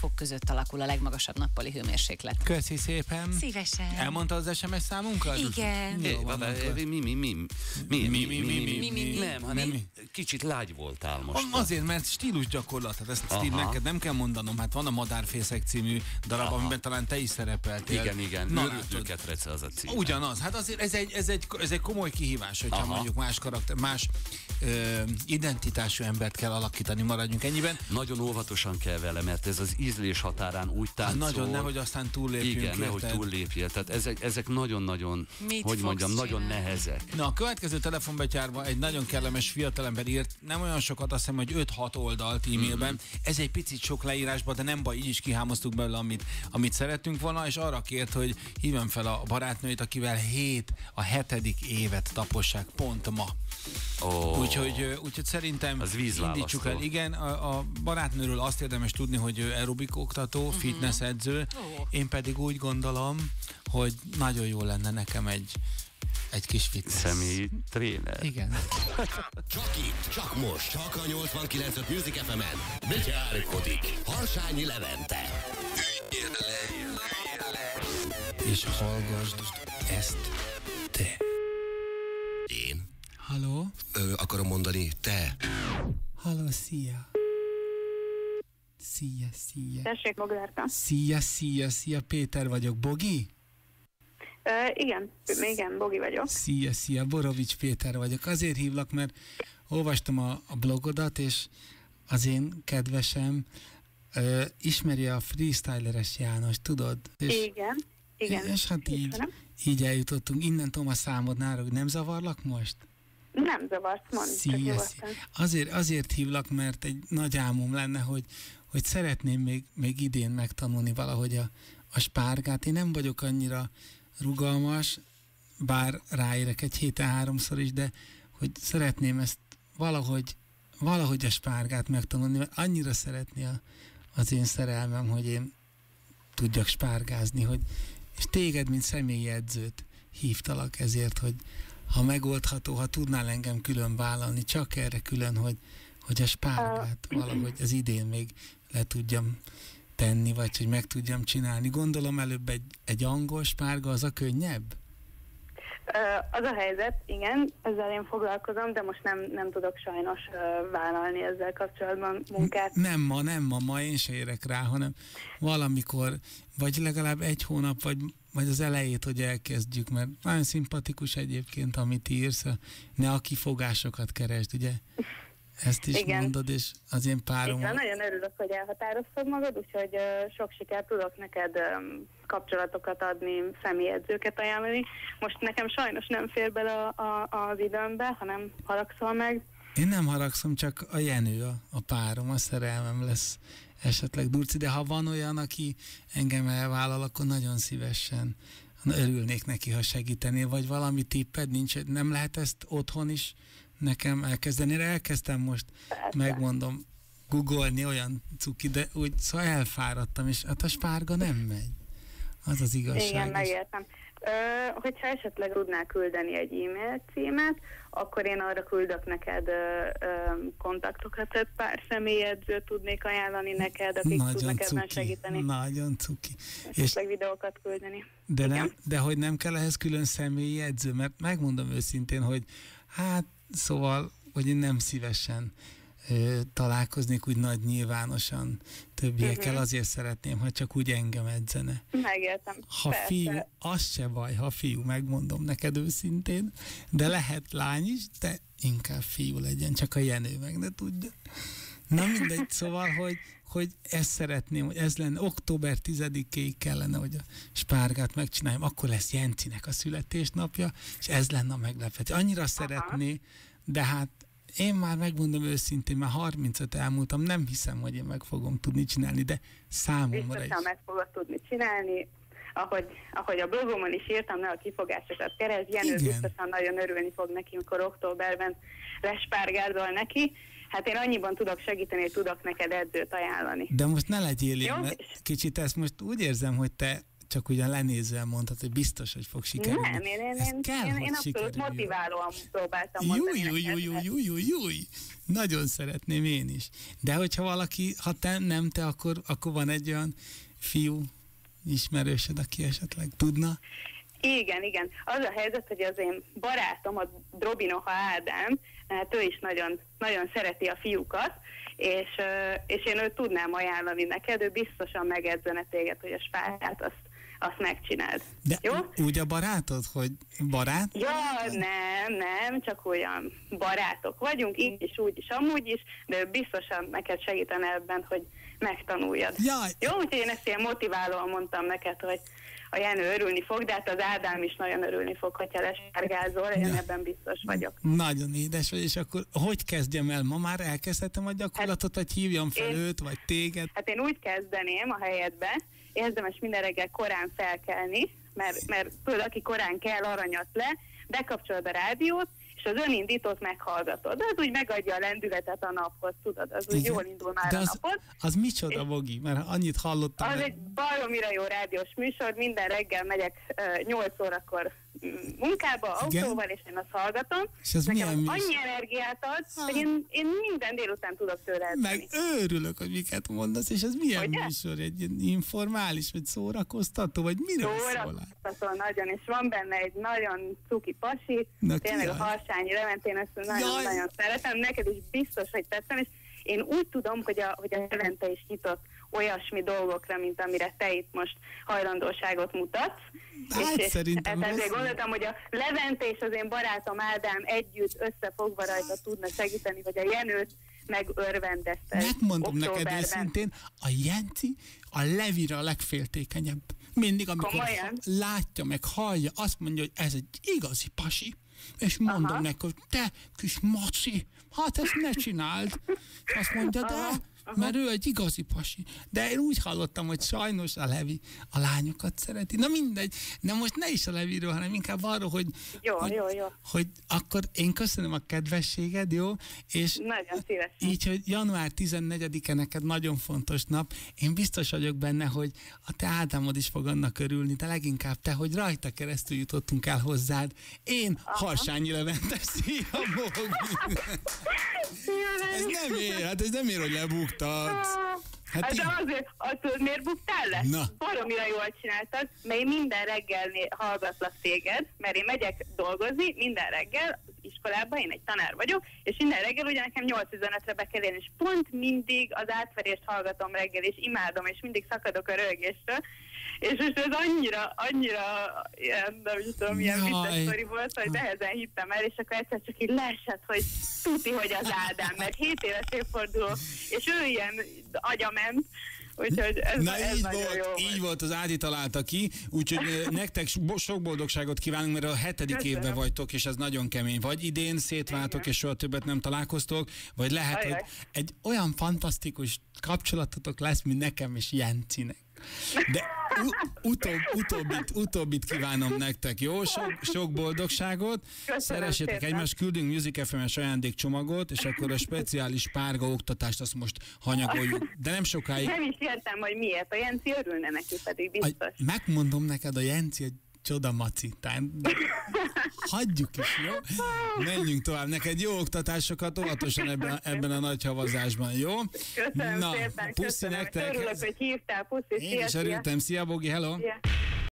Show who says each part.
Speaker 1: fok között alakul a legmagasabb nappali hőmérséklet.
Speaker 2: Köszi szépen.
Speaker 1: Szívesen.
Speaker 2: Elmondta az SMS számunkat?
Speaker 1: Igen.
Speaker 3: Mi? Nem, hanem kicsit lágy voltál most.
Speaker 2: Azért, mert stílusgyakorlat, hát ezt neked nem kell mondanom, hát van a Madárfészek című darab, amiben talán te is szerepeltél.
Speaker 3: Igen. Őrültőket rece az a cím.
Speaker 2: Ugyanaz, hát azért ez egy komoly kihívás, hogyha mondjuk más identitású embert kell alakítani, maradjunk ennyiben.
Speaker 3: Nagyon óvatosan kell vele, mert ez az ízlés határán úgy táncol.
Speaker 2: Nagyon, nehogy aztán túllépjünk.
Speaker 3: Igen, nehogy túllépjél. Tehát ezek nagyon-nagyon, nagyon nehezek.
Speaker 2: Na, a következő telefonbetyárban egy nagyon kellemes fiatalember írt, nem olyan sokat, azt hiszem, hogy 5-6 oldalt e-mailben. Ez egy picit sok leírásban, de nem baj, így is kihámoztuk belőle, amit szerettünk volna, és arra kért, hogy hívjam fel a barátnőit, akivel a 7. évet tapossák pont ma. Úgyhogy szerintem indítsuk el. Igen, a barátnőről azt érdemes tudni, hogy aerobik oktató, fitness edző. Én pedig úgy gondolom, hogy nagyon jó lenne nekem egy kis fitness.
Speaker 3: Személyi tréner.
Speaker 2: Igen.
Speaker 4: Csak most, csak a 89.5 Music FM-en. Betyárkodik Harsányi Levente.
Speaker 2: És hallgasd ezt te.
Speaker 4: Én?
Speaker 2: Halló?
Speaker 4: Akarom mondani, te.
Speaker 2: Halló, szia. Szia.
Speaker 5: Tessék, Boglárka.
Speaker 2: Szia, Péter vagyok. Bogi?
Speaker 5: Igen, Bogi vagyok.
Speaker 2: Szia, Borovics Péter vagyok. Azért hívlak, mert olvastam a blogodat, és az én kedvesem ismeri a freestyleres János, tudod?
Speaker 5: Igen.
Speaker 2: És hát így eljutottunk. Innen tudom a számodnára, hogy nem zavarlak most?
Speaker 5: Nem zavart, mondd.
Speaker 2: Szia. Azért hívlak, mert egy nagy álmom lenne, hogy szeretném még idén megtanulni valahogy a spárgát. Én nem vagyok annyira rugalmas, bár ráérek egy héten 3-szor is, de hogy szeretném ezt valahogy a spárgát megtanulni, mert annyira szeretné az én szerelmem, hogy én tudjak spárgázni, és téged, mint személyi edzőt hívtalak ezért, hogy ha megoldható, ha tudnál engem külön vállalni, csak erre külön, hogy a spárgát valahogy az idén még le tudjam tenni, vagy hogy meg tudjam csinálni. Gondolom előbb egy angol spárga, az a könnyebb?
Speaker 5: Az a helyzet, igen, ezzel én foglalkozom, de most nem tudok sajnos vállalni ezzel kapcsolatban munkát.
Speaker 2: Nem ma én se érek rá, hanem valamikor, vagy legalább 1 hónap, vagy az elejét, hogy elkezdjük, mert nagyon szimpatikus egyébként, amit írsz, ne a kifogásokat keresd, ugye? Ezt is igen. Mondod, és az én párom...
Speaker 5: Igen, nagyon örülök, hogy elhatároztad magad, úgyhogy sok sikert tudok neked kapcsolatokat adni, személyedzőket ajánlani. Most nekem sajnos nem fér bele az időmbe, hanem haragszol meg.
Speaker 2: Én nem haragszom, csak a Jenő, a párom, a szerelmem lesz esetleg Durci, de ha van olyan, aki engem elvállal, akkor nagyon szívesen örülnék neki, ha segítenél, vagy valami tipped nincs, nem lehet ezt otthon is nekem elkezdeni. Elkezdtem most, megmondom, googolni olyan cuki, de úgy szóval elfáradtam, és hát a spárga nem megy. Az az igazság.
Speaker 5: Igen, megértem. Hogyha esetleg tudnál küldeni egy e-mail címet, akkor én arra küldök neked kontaktokat, tehát pár személyedzőt tudnék ajánlani neked, akik tudnak ebben segíteni.
Speaker 2: Nagyon cuki.
Speaker 5: Esetleg videókat küldeni.
Speaker 2: De hogy nem kell ehhez külön személyedző, mert megmondom őszintén, hogy hát szóval, hogy én nem szívesen találkoznék úgy nagy nyilvánosan többiekkel, azért szeretném, ha csak úgy engem edzene.
Speaker 5: Megértem.
Speaker 2: Ha fiú, az se baj, ha fiú, megmondom neked őszintén, de lehet lány is, de inkább fiú legyen, csak a Jenő meg ne tudja. Na mindegy, szóval, hogy ezt szeretném, hogy ez lenne, október 10-éig kellene, hogy a spárgát megcsináljam, akkor lesz Jencinek a születésnapja, és ez lenne a meglepetés. Annyira szeretné, de hát én már megmondom őszintén, már 35 elmúltam, nem hiszem, hogy én meg fogom tudni csinálni, de számomra
Speaker 5: biztosan meg fogod tudni csinálni, ahogy a blogomon is írtam, ne a kifogásokat keresd, Jenő biztosan nagyon örülni fog neki, amikor októberben lespárgázol neki. Hát én annyiban tudok segíteni, hogy tudok neked edzőt ajánlani.
Speaker 2: De most ne legyél én, mert kicsit ezt most úgy érzem, hogy te csak ugyan lenézően mondtad, hogy biztos, hogy fog sikerülni.
Speaker 5: Nem, én abszolút motiválóan próbáltam mondani neked.
Speaker 2: Júj, nagyon szeretném én is. De hogyha valaki, ha nem te, akkor van egy olyan fiú ismerősöd, aki esetleg tudna?
Speaker 5: Igen. Az a helyzet, hogy az én barátom, a Drobinoha Ádám, hát ő is nagyon, nagyon szereti a fiúkat, és én őt tudnám ajánlani neked, ő biztosan megedzene téged, hogy a spárgát azt megcsináld.
Speaker 2: De
Speaker 5: jó?
Speaker 2: Úgy a barátod, hogy barát?
Speaker 5: Ja, nem, csak olyan barátok vagyunk, így is, úgy is, amúgy is, de ő biztosan neked segítene ebben, hogy megtanuljad.
Speaker 2: Jaj.
Speaker 5: Jó, úgyhogy én ezt ilyen motiválóan mondtam neked, hogy a Jenő örülni fog, de hát az Ádám is nagyon örülni fog, hogyha lespárgázol, én ebben biztos vagyok.
Speaker 2: Nagyon édes vagy, és akkor hogy kezdjem el? Ma már elkezdhetem a gyakorlatot, vagy hívjam fel őt, vagy téged?
Speaker 5: Hát én úgy kezdeném a helyedbe, érdemes minden reggel korán felkelni, mert tudod, aki korán kell, aranyat le, bekapcsolod a rádiót, és az önindítót meghallgatod. Az úgy megadja a lendületet a naphoz, tudad, az úgy jól indul már a napod.
Speaker 2: Az micsoda, Bogi? Mert annyit hallottam.
Speaker 5: Az egy baromira jó rádiós műsor, minden reggel megyek 8 órakor munkába, autóval, és én azt hallgatom.
Speaker 2: És ez
Speaker 5: nekem annyi energiát ad, hogy én minden délután tudok tőle edzeni.
Speaker 2: Meg örülök, hogy miket mondasz, és ez milyen műsor? Egy informális, vagy szórakoztató, vagy miről szól?
Speaker 5: Szórakoztató nagyon, és van benne egy nagyon cuki pasi, tényleg a Harsányi Levent, én ezt nagyon szeretem, neked is biztos, hogy tetszem, és én úgy tudom, hogy a Levente is nyitott olyasmi dolgokra, mint amire te itt most hajlandóságot mutatsz.
Speaker 2: Hát és szerintem
Speaker 5: ezért gondoltam, hogy a Levente és az én barátom Ádám együtt összefogva rajta tudna segíteni, hogy a Jenőt megörvendezte.
Speaker 2: Megmondom neked őszintén, a Jenci a Levire a legféltékenyebb. Mindig, amikor látja, meg hallja, azt mondja, hogy ez egy igazi pasi. És mondom neki, hogy te kis maci, hát ezt ne csináld. Azt mondja, de, mert ő egy igazi pasi. De én úgy hallottam, hogy sajnos a Levi a lányokat szereti. Na mindegy, de most ne is a Leviről, hanem inkább arról, hogy,
Speaker 5: jó.
Speaker 2: hogy akkor én köszönöm a kedvességed, jó? És
Speaker 5: nagyon szívesen.
Speaker 2: Így, hogy január 14-e neked nagyon fontos nap. Én biztos vagyok benne, hogy a te Ádámod is fog annak örülni, de leginkább te, hogy rajta keresztül jutottunk el hozzád. Én Harsányi Levente, szia, Bogi! Ez nem ér, hát ez nem ér, hogy lebuktatsz.
Speaker 5: Hát de azért, tudod, miért buktál le? Baromira jól csináltad, mert én minden reggel hallgatlak téged, mert én megyek dolgozni minden reggel iskolába, én egy tanár vagyok, és minden reggel ugye nekem 8:15-re be kell érni, és pont mindig az átverést hallgatom reggel, és imádom, és mindig szakadok a röhögéstől, és most ez annyira nem is tudom, milyen vicces sztori volt, hogy nehezen hittem el, és akkor egyszer csak így leesett, hogy tuti, hogy az Ádám, mert 7 éves évforduló, és ő ilyen agyament, úgyhogy ez nagyon jó volt.
Speaker 2: Így volt, az Ádi találta ki, úgyhogy nektek sok boldogságot kívánunk, mert a 7. évben vagytok, és ez nagyon kemény. Vagy idén szétváltok, és soha többet nem találkoztok, vagy lehet, hogy egy olyan fantasztikus kapcsolatotok lesz, mint nekem és Jencinek. De utóbbit kívánom nektek, jó? Sok boldogságot. Szeressétek egymást, küldünk Music FM-es ajándékcsomagot, és akkor a speciális spárga oktatást azt most hanyagoljuk. De nem sokáig...
Speaker 5: Nem is értem, hogy miért. A Jenci örülne neki, pedig biztos.
Speaker 2: Megmondom neked, a Jenci egy csoda maci. Hagyjuk is, jó? Menjünk tovább. Neked jó oktatásokat, óvatosan ebben a nagy havazásban, jó?
Speaker 5: Köszönöm szépen.
Speaker 2: Puszi nektek.
Speaker 5: Örülök, hogy hívtál. Puszi,
Speaker 2: Én is örültem. Szia, Bogi, hello!
Speaker 5: Yeah.